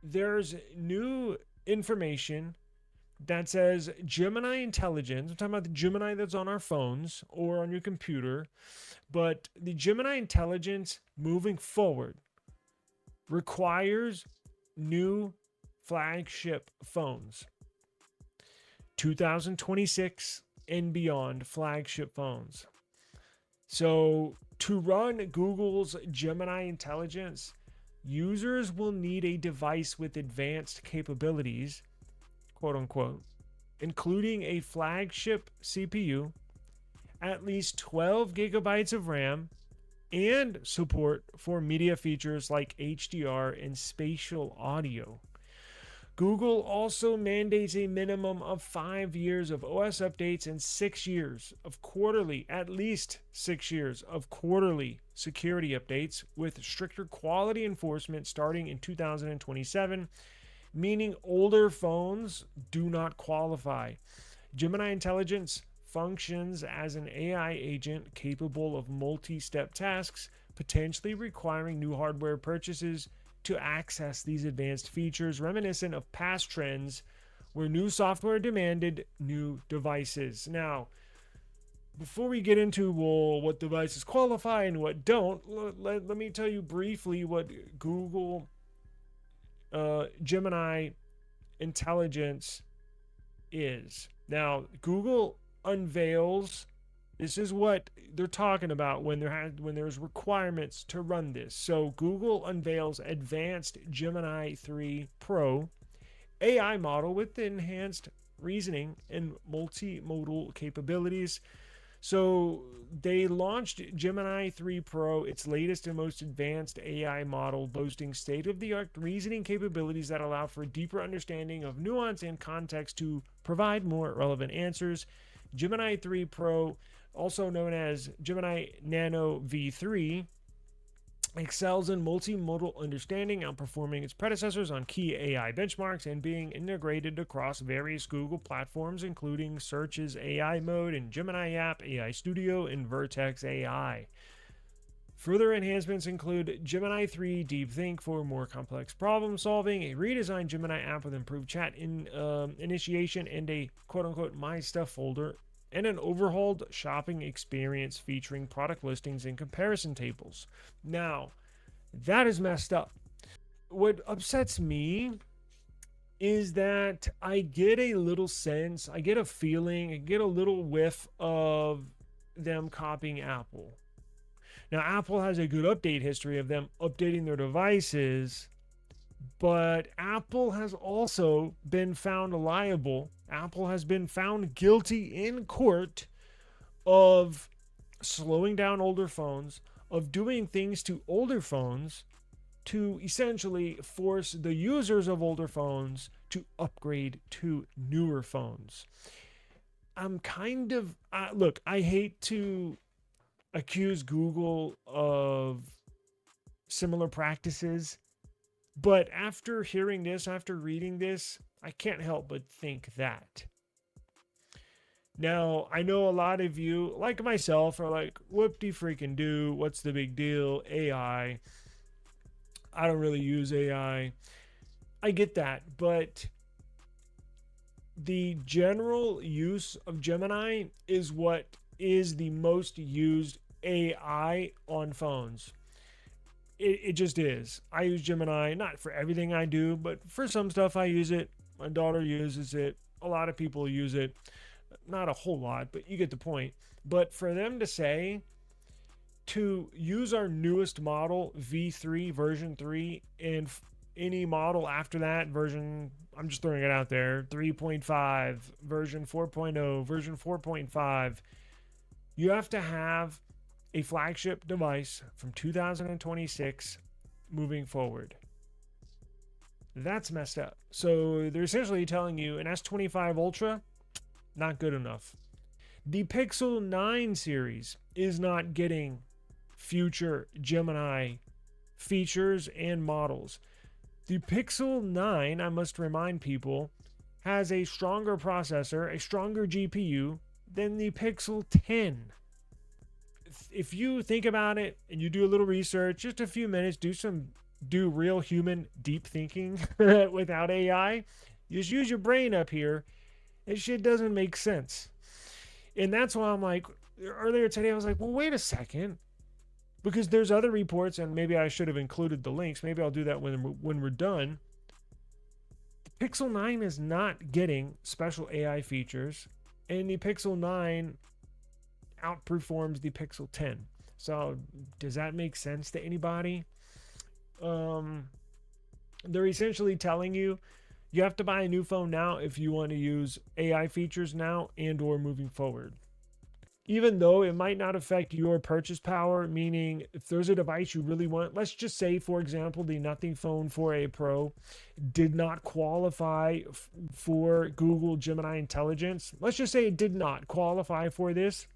there's new information that says Gemini Intelligence. I'm talking about the Gemini that's on our phones or on your computer, but the Gemini Intelligence moving forward requires new flagship phones. 2026 and beyond flagship phones. So, to run Google's Gemini Intelligence, users will need a device with advanced capabilities, quote unquote, including a flagship CPU, at least 12 gigabytes of RAM, and support for media features like HDR and spatial audio. Google also mandates a minimum of 5 years of OS updates and 6 years of quarterly, at least 6 years of quarterly security updates, with stricter quality enforcement starting in 2027, meaning older phones do not qualify. Gemini Intelligence functions as an AI agent capable of multi step tasks, potentially requiring new hardware purchases to access these advanced features, reminiscent of past trends where new software demanded new devices. Now, before we get into what devices qualify and what don't, let me tell you briefly what Google Gemini Intelligence is. Now, Google Unveils, this is what they're talking about when there's requirements to run this. So Google unveils advanced Gemini 3 Pro AI model with enhanced reasoning and multimodal capabilities. So they launched Gemini 3 Pro, its latest and most advanced AI model, boasting state-of-the-art reasoning capabilities that allow for deeper understanding of nuance and context to provide more relevant answers. Gemini 3 Pro, also known as Gemini Nano V3, excels in multimodal understanding, outperforming its predecessors on key AI benchmarks and being integrated across various Google platforms, including Search's AI mode and Gemini app, AI Studio, and Vertex AI. Further enhancements include Gemini 3 Deep Think for more complex problem solving, a redesigned Gemini app with improved chat initiation, and a quote unquote My Stuff folder, and an overhauled shopping experience featuring product listings and comparison tables. Now, that is messed up. What upsets me is that I get a little sense, I get a feeling, I get a little whiff of them copying Apple. Now, Apple has a good update history of them updating their devices, but Apple has also been found liable. Apple has been found guilty in court of slowing down older phones, of doing things to older phones to essentially force the users of older phones to upgrade to newer phones. I'm kind of, look, I hate to accuse Google of similar practices, but after hearing this, after reading this, I can't help but think that. Now, I know a lot of you, like myself, are like, whoop de freaking do, what's the big deal? AI. I don't really use AI. I get that, but the general use of Gemini is what is the most used AI on phones. It just is. I use Gemini, not for everything I do, but for some stuff I use it. My daughter uses it. A lot of people use it. Not a whole lot, but you get the point. But for them to say to use our newest model, V3, version 3, and any model after that, version, I'm just throwing it out there, 3.5, version 4.0, version 4.5, you have to have a flagship device from 2026 moving forward. That's messed up. So they're essentially telling you an S25 Ultra, not good enough. The Pixel 9 series is not getting future Gemini features and models. The Pixel 9, I must remind people, has a stronger processor, a stronger GPU than the Pixel 10. If you think about it and you do a little research, just a few minutes, do some do real human deep thinking without AI. You just use your brain up here. This shit doesn't make sense. And that's why I'm like, earlier today, I was like, well, wait a second. Because there's other reports, and maybe I should have included the links. Maybe I'll do that when we're done. The Pixel 9 is not getting special AI features, and the Pixel 9 outperforms the Pixel 10. So, does that make sense to anybody? They're essentially telling you you have to buy a new phone now if you want to use AI features now and or moving forward. Even though it might not affect your purchase power, meaning if there's a device you really want, let's just say, for example, the Nothing Phone 4a Pro did not qualify for Google Gemini Intelligence. Let's just say it did not qualify for this.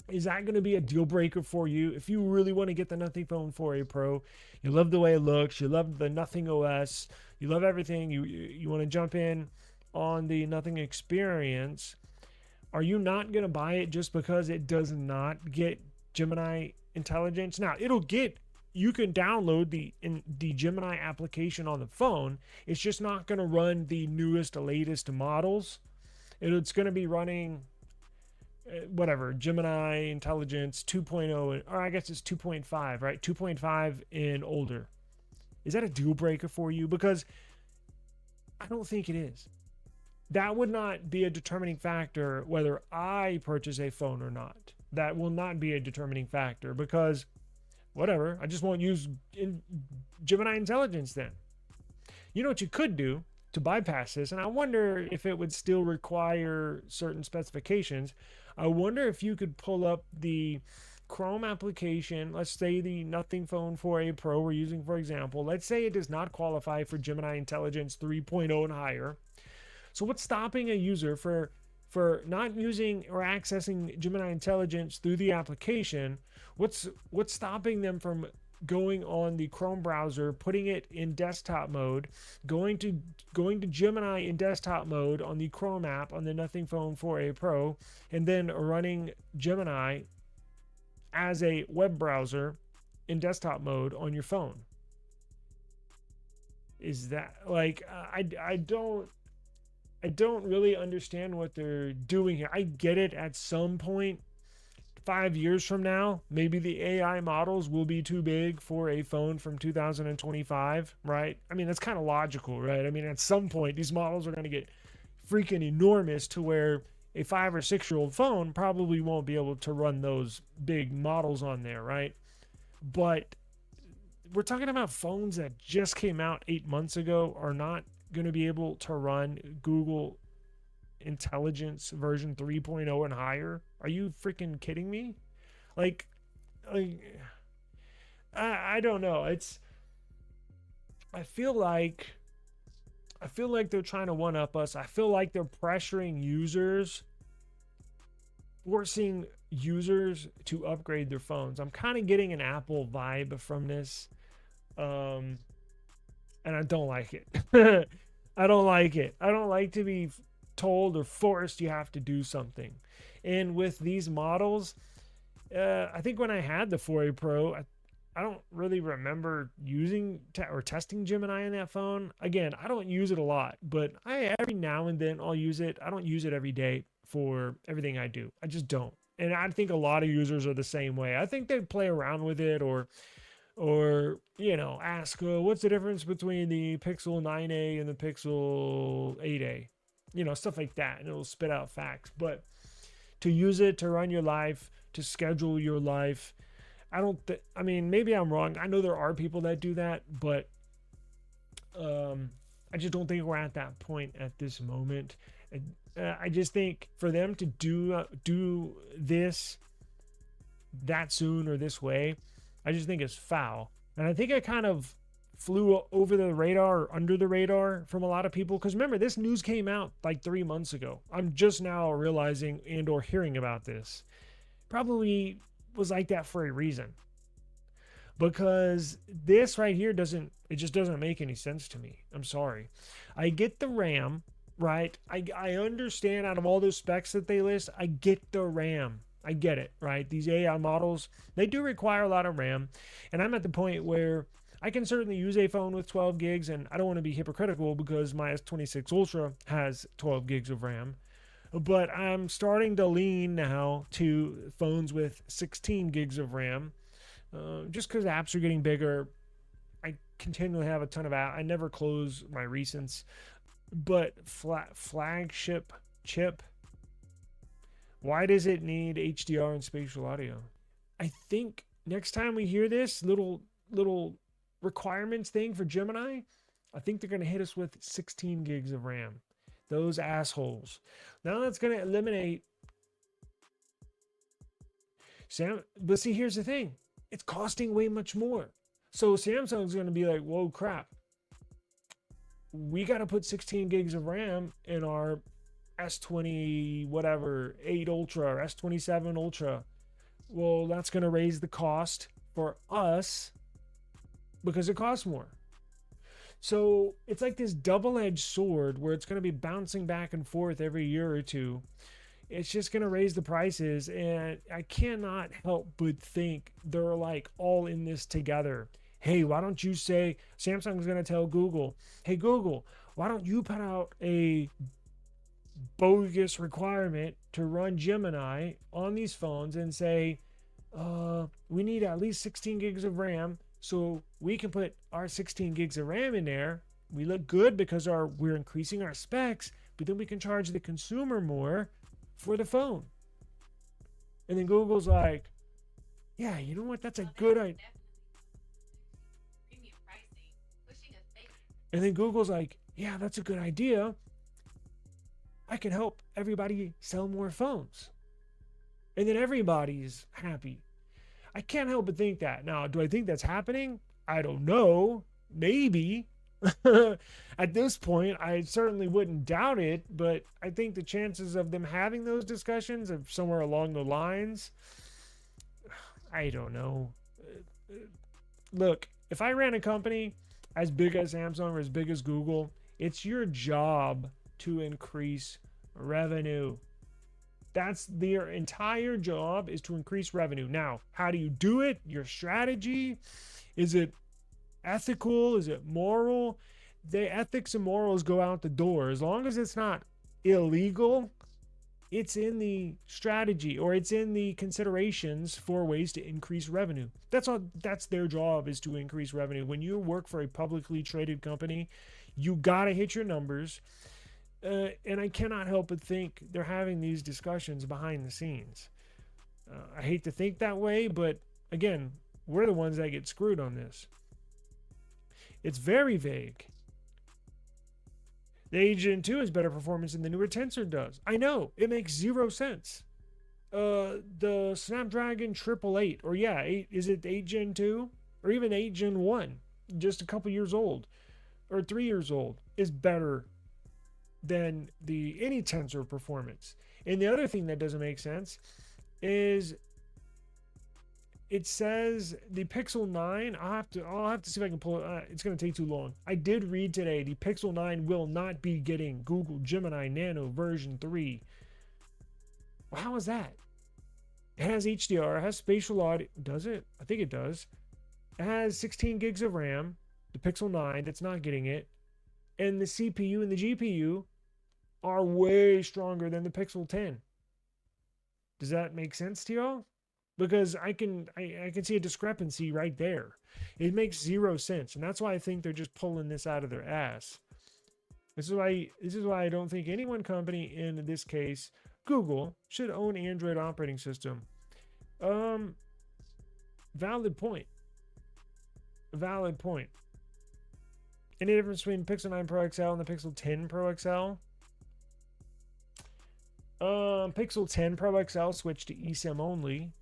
Is that going to be a deal breaker for you? If you really want to get the Nothing Phone 4a Pro, you love the way it looks, you love the Nothing OS, you love everything, you want to jump in on the Nothing experience, are you not going to buy it just because it does not get Gemini Intelligence? Now, you can download the Gemini application on the phone. It's just not going to run the newest, latest models. It's going to be running whatever, Gemini Intelligence 2.0, or I guess it's 2.5, right? 2.5 and older. Is that a deal breaker for you? Because I don't think it is. That would not be a determining factor whether I purchase a phone or not. That will not be a determining factor because whatever, I just won't use Gemini Intelligence then. You know what you could do to bypass this, and I wonder if it would still require certain specifications. I wonder if you could pull up the Chrome application, let's say the Nothing Phone 4a Pro we're using, for example. Let's say it does not qualify for Gemini Intelligence 3.0 and higher. So what's stopping a user for not using or accessing Gemini Intelligence through the application? What's stopping them from going on the Chrome browser, putting it in desktop mode, going to Gemini in desktop mode on the Chrome app on the Nothing Phone 4a Pro, and then running Gemini as a web browser in desktop mode on your phone? Is that like I don't really understand what they're doing here. I get it, at some point 5 years from now, maybe the AI models will be too big for a phone from 2025, right? I mean, that's kind of logical, right? I mean, at some point, these models are going to get freaking enormous to where a 5 or 6 year old phone probably won't be able to run those big models on there, right? But we're talking about phones that just came out 8 months ago are not going to be able to run Google Intelligence version 3.0 and higher. Are you freaking kidding me? Like I don't know. I feel like they're trying to one up us. I feel like they're pressuring users, forcing users to upgrade their phones. I'm kind of getting an Apple vibe from this. And I don't like it. I don't like it. I don't like to be told or forced you have to do something. And with these models, I think when I had the 4a Pro, I don't really remember using or testing Gemini in that phone. Again, I don't use it a lot, but every now and then I'll use it. I don't use it every day for everything I do. I just don't. And I think a lot of users are the same way. I think they play around with it or ask what's the difference between the Pixel 9a and the Pixel 8a, stuff like that, and it'll spit out facts. But to use it to run your life, to schedule your life, I mean, maybe I'm wrong. I know there are people that do that, but I just don't think we're at that point at this moment. I just think for them to do this that soon or this way, I just think it's foul. And I think I kind of flew over the radar or under the radar from a lot of people. Because remember, this news came out like 3 months ago. I'm just now realizing and or hearing about this. Probably was like that for a reason. Because this right here just doesn't make any sense to me. I'm sorry. I get the RAM, right? I understand out of all those specs that they list, I get the RAM. I get it, right? These AI models, they do require a lot of RAM. And I'm at the point where I can certainly use a phone with 12 gigs, and I don't want to be hypocritical because my S26 Ultra has 12 gigs of RAM. But I'm starting to lean now to phones with 16 gigs of RAM, just because apps are getting bigger. I continually have a ton of apps. I never close my recents, but flagship chip. Why does it need HDR and spatial audio? I think next time we hear this little requirements thing for Gemini, I think they're going to hit us with 16 gigs of RAM. Those assholes. Now that's going to eliminate Sam. But see, here's the thing: it's costing way much more. So Samsung's going to be like, "Whoa, crap! We got to put 16 gigs of RAM in our S20 whatever 8 Ultra or S27 Ultra." Well, that's going to raise the cost for us because it costs more. So it's like this double-edged sword where it's going to be bouncing back and forth every year or two. It's just going to raise the prices, and I cannot help but think they're like all in this together. Hey, why don't you say Samsung's going to tell Google, hey Google, why don't you put out a bogus requirement to run Gemini on these phones and say, we need at least 16 gigs of RAM so we can put our 16 gigs of RAM in there. We look good because we're increasing our specs, but then we can charge the consumer more for the phone. And then Google's like, yeah, you know what? That's a good idea. And then Google's like, yeah, that's a good idea. I can help everybody sell more phones. And then everybody's happy. I can't help but think that. Now, do I think that's happening? I don't know. Maybe. At this point, I certainly wouldn't doubt it, but I think the chances of them having those discussions of somewhere along the lines, I don't know. Look, if I ran a company as big as Samsung or as big as Google, it's your job to increase revenue. That's their entire job, is to increase revenue. Now, how do you do it? Your strategy? Is it ethical? Is it moral? The ethics and morals go out the door. As long as it's not illegal, it's in the strategy or it's in the considerations for ways to increase revenue. That's their job, is to increase revenue. When you work for a publicly traded company, you gotta hit your numbers. And I cannot help but think they're having these discussions behind the scenes. I hate to think that way, but again, we're the ones that get screwed on this. It's very vague. The Agent 2 has better performance than the newer Tensor does. I know, it makes zero sense. The Snapdragon 888, or yeah, is it 8 Gen 2? Or even 8 Gen 1, just a couple years old, or 3 years old, is better than any Tensor performance. And the other thing that doesn't make sense is it says the Pixel 9, I'll have to see if I can pull it. It's going to take too long. I did read today the Pixel 9 will not be getting Google Gemini Nano version 3. Well, how is that? It has HDR, it has spatial audio. Does it? I think it does. It has 16 gigs of RAM, the Pixel 9 that's not getting it. And the CPU and the GPU are way stronger than the Pixel 10. Does that make sense to y'all? Because I can see a discrepancy right there. It makes zero sense, and that's why I think they're just pulling this out of their ass. This is why I don't think any one company, in this case Google, should own Android operating system. Valid point. Any difference between Pixel 9 Pro XL and the Pixel 10 Pro XL? Pixel 10 Pro XL switched to eSIM only,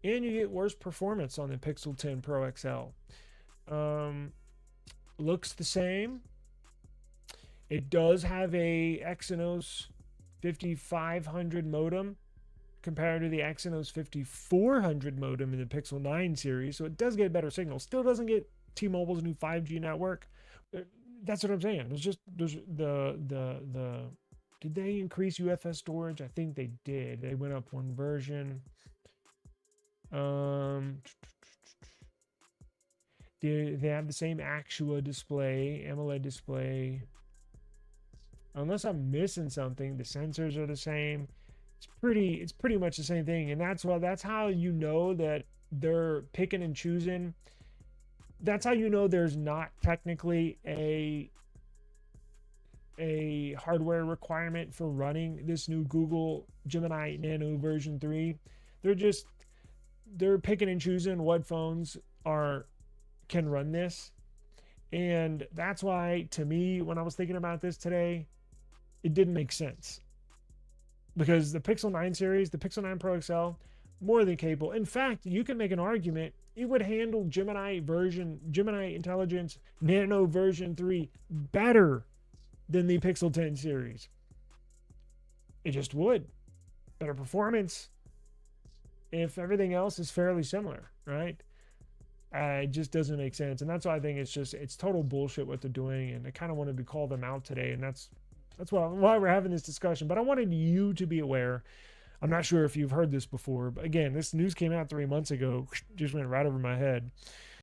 and you get worse performance on the Pixel 10 Pro XL. Looks the same. It does have a Exynos 5500 modem compared to the Exynos 5400 modem in the Pixel 9 series, so it does get better signal. Still doesn't get T-Mobile's new 5G network. That's what I'm saying. There's did they increase UFS storage? I think they did. They went up one version. The They have the same Actua display, AMOLED display. Unless I'm missing something, the sensors are the same. It's pretty much the same thing, and that's how you know that they're picking and choosing. That's how you know there's not technically a hardware requirement for running this new Google Gemini Nano version 3. They're just they're picking and choosing what phones are can run this. And that's why, to me, when I was thinking about this today, it didn't make sense. Because the Pixel 9 series, the Pixel 9 Pro XL, more than capable. In fact, you can make an argument it would handle Gemini Intelligence Nano version 3 better than the Pixel 10 series. It just would. Better performance if everything else is fairly similar, right? It just doesn't make sense. And that's why I think it's total bullshit what they're doing. And I kind of wanted to call them out today. And that's why we're having this discussion. But I wanted you to be aware. I'm not sure if you've heard this before, but again, this news came out 3 months ago, just went right over my head.